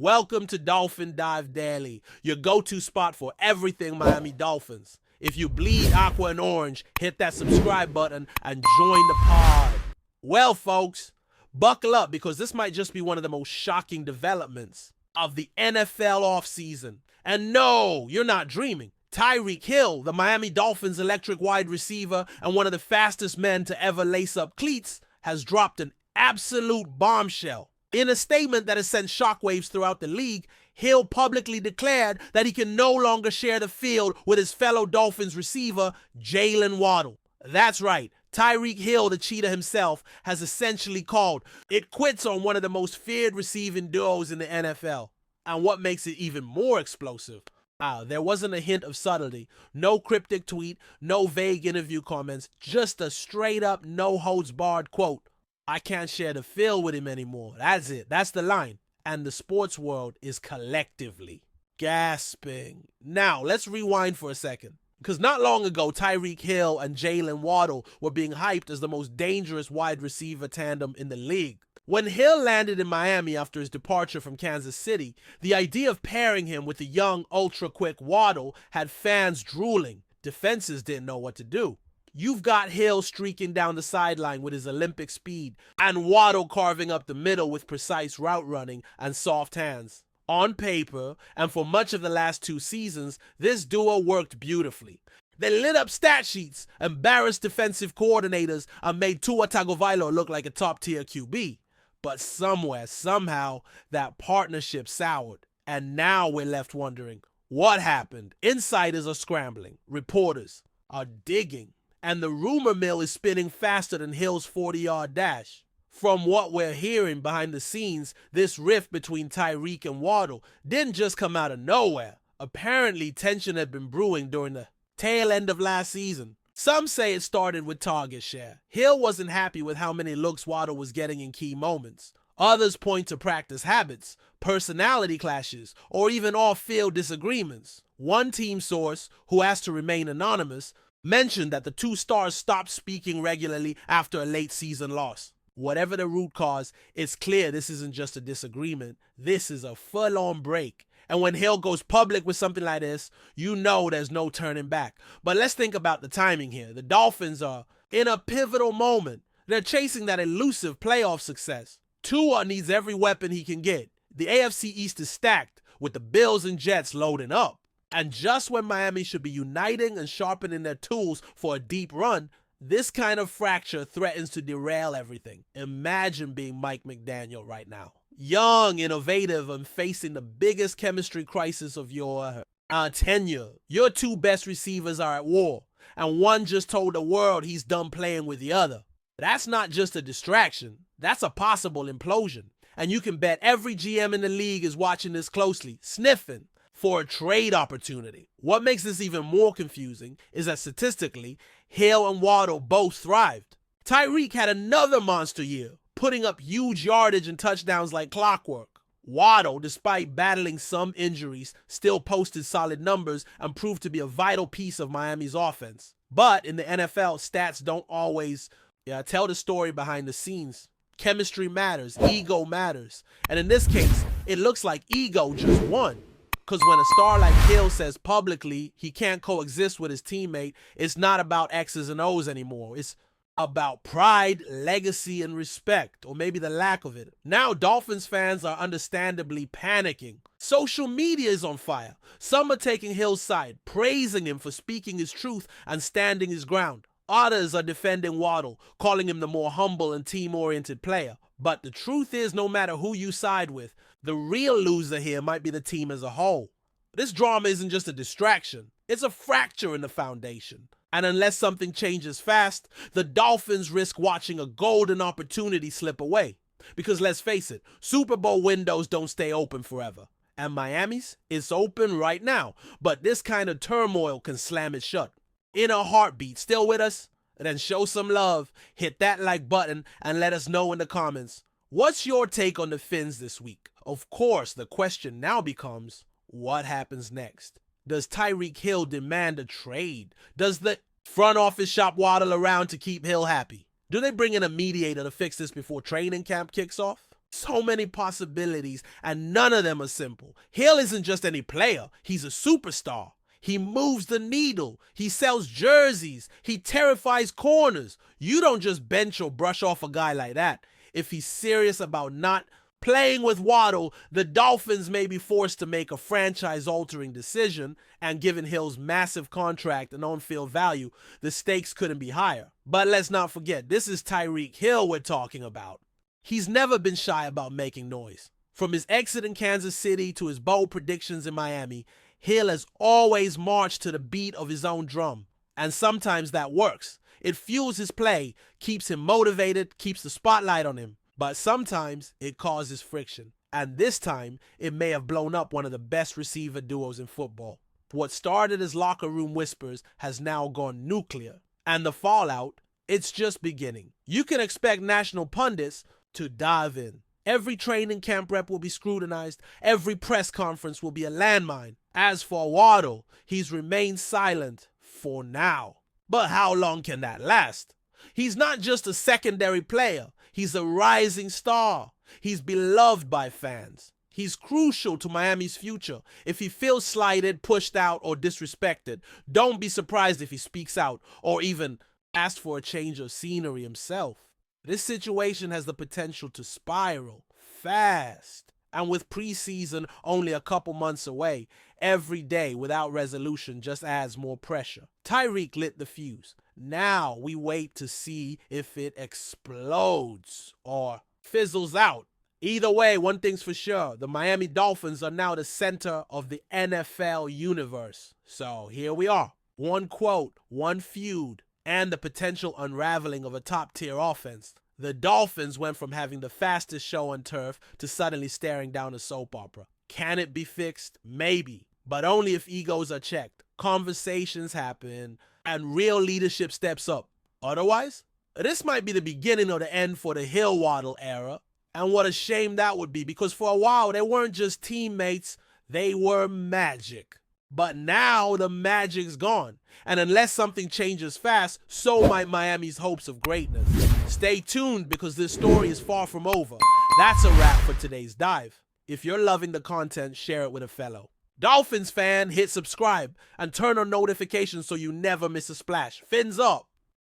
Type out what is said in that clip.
Welcome to Dolphin Dive Daily, your go-to spot for everything Miami Dolphins. If you bleed aqua and orange, hit that subscribe button and join the pod. Well, folks, buckle up because this might just be one of the most shocking developments of the NFL offseason. And no, you're not dreaming. TYREEK Hill, the Miami Dolphins electric wide receiver and one of the fastest men to ever lace up cleats, has dropped an absolute bombshell. In a statement that has sent shockwaves throughout the league, Hill publicly declared that he can no longer share the field with his fellow Dolphins receiver, Jalen Waddle. That's right, TYREEK Hill, the cheetah himself, has essentially called it quits on one of the most feared receiving duos in the NFL. And what makes it even more explosive, there wasn't a hint of subtlety, no cryptic tweet, no vague interview comments, just a straight up no-holds-barred quote. I can't share the field with him anymore. That's it. That's the line. And the sports world is collectively gasping. Now, let's rewind for a second. Because not long ago, TYREEK Hill and Jalen Waddle were being hyped as the most dangerous wide receiver tandem in the league. When Hill landed in Miami after his departure from Kansas City, the idea of pairing him with the young, ultra-quick Waddle had fans drooling. Defenses didn't know what to do. You've got Hill streaking down the sideline with his Olympic speed and Waddle carving up the middle with precise route running and soft hands. On paper, and for much of the last 2 seasons, this duo worked beautifully. They lit up stat sheets, embarrassed defensive coordinators, and made Tua Tagovailoa look like a top-tier QB. But somewhere, somehow, that partnership soured. And now we're left wondering, what happened? Insiders are scrambling. Reporters are digging. And the rumor mill is spinning faster than Hill's 40-yard dash. From what we're hearing behind the scenes, this rift between TYREEK and Waddle didn't just come out of nowhere. Apparently, tension had been brewing during the tail end of last season. Some say it started with target share. Hill wasn't happy with how many looks Waddle was getting in key moments. Others point to practice habits, personality clashes, or even off-field disagreements. One team source, who asked to remain anonymous, mentioned that the 2 stars stopped speaking regularly after a late season loss. Whatever the root cause, it's clear this isn't just a disagreement. This is a full-on break. And when Hill goes public with something like this, you know there's no turning back. But let's think about the timing here. The Dolphins are in a pivotal moment. They're chasing that elusive playoff success. Tua needs every weapon he can get. The AFC East is stacked, with the Bills and Jets loading up. And just when Miami should be uniting and sharpening their tools for a deep run, this kind of fracture threatens to derail everything. Imagine being Mike McDaniel right now. Young, innovative, and facing the biggest chemistry crisis of your tenure. Your 2 best receivers are at war, and one just told the world he's done playing with the other. That's not just a distraction. That's a possible implosion. And you can bet every GM in the league is watching this closely, sniffing for a trade opportunity. What makes this even more confusing is that statistically, Hill and Waddle both thrived. TYREEK had another monster year, putting up huge yardage and touchdowns like clockwork. Waddle, despite battling some injuries, still posted solid numbers and proved to be a vital piece of Miami's offense. But in the NFL, stats don't always tell the story behind the scenes. Chemistry matters, ego matters. And in this case, it looks like ego just won. Because when a star like Hill says publicly he can't coexist with his teammate, it's not about X's and O's anymore. It's about pride, legacy, and respect, or maybe the lack of it. Now Dolphins fans are understandably panicking. Social media is on fire. Some are taking Hill's side, praising him for speaking his truth and standing his ground. Others are defending Waddle, calling him the more humble and team-oriented player. But the truth is, no matter who you side with, the real loser here might be the team as a whole. This drama isn't just a distraction. It's a fracture in the foundation. And unless something changes fast, the Dolphins risk watching a golden opportunity slip away. Because let's face it, Super Bowl windows don't stay open forever. And Miami's is open right now. But this kind of turmoil can slam it shut. In a heartbeat. Still with us? Then show some love, hit that like button, and let us know in the comments. What's your take on the Fins this week? Of course, the question now becomes, what happens next? Does TYREEK Hill demand a trade? Does the front office shop Waddle around to keep Hill happy? Do they bring in a mediator to fix this before training camp kicks off? So many possibilities, and none of them are simple. Hill isn't just any player, he's a superstar. He moves the needle, he sells jerseys, he terrifies corners. You don't just bench or brush off a guy like that. If he's serious about not playing with WADDLE, the Dolphins may be forced to make a franchise-altering decision, and given Hill's massive contract and on-field value, the stakes couldn't be higher. But let's not forget, this is TYREEK Hill we're talking about. He's never been shy about making noise. From his exit in Kansas City to his bold predictions in Miami, Hill has always marched to the beat of his own drum. And sometimes that works. It fuels his play, keeps him motivated, keeps the spotlight on him. But sometimes it causes friction. And this time, it may have blown up one of the best receiver duos in football. What started as locker room whispers has now gone nuclear. And the fallout, it's just beginning. You can expect national pundits to dive in. Every training camp rep will be scrutinized. Every press conference will be a landmine. As for WADDLE, he's remained silent for now. But how long can that last? He's not just a secondary player. He's a rising star. He's beloved by fans. He's crucial to Miami's future. If he feels slighted, pushed out, or disrespected, don't be surprised if he speaks out or even asks for a change of scenery himself. This situation has the potential to spiral fast. And with preseason only a couple months away, every day without resolution just adds more pressure. TYREEK lit the fuse. Now we wait to see if it explodes or fizzles out. Either way, one thing's for sure, the Miami Dolphins are now the center of the NFL universe. So here we are. One quote, one feud, and the potential unraveling of a top-tier offense. The Dolphins went from having the fastest show on turf to suddenly staring down a soap opera. Can it be fixed? Maybe, but only if egos are checked, conversations happen, and real leadership steps up. Otherwise, this might be the beginning of the end for the Hill-WADDLE era. And what a shame that would be, because for a while they weren't just teammates, they were magic. But now the magic's gone. And unless something changes fast, so might Miami's hopes of greatness. Stay tuned because this story is far from over. That's a wrap for today's dive. If you're loving the content, share it with a fellow. Dolphins fan, hit subscribe and turn on notifications so you never miss a splash. Fins up!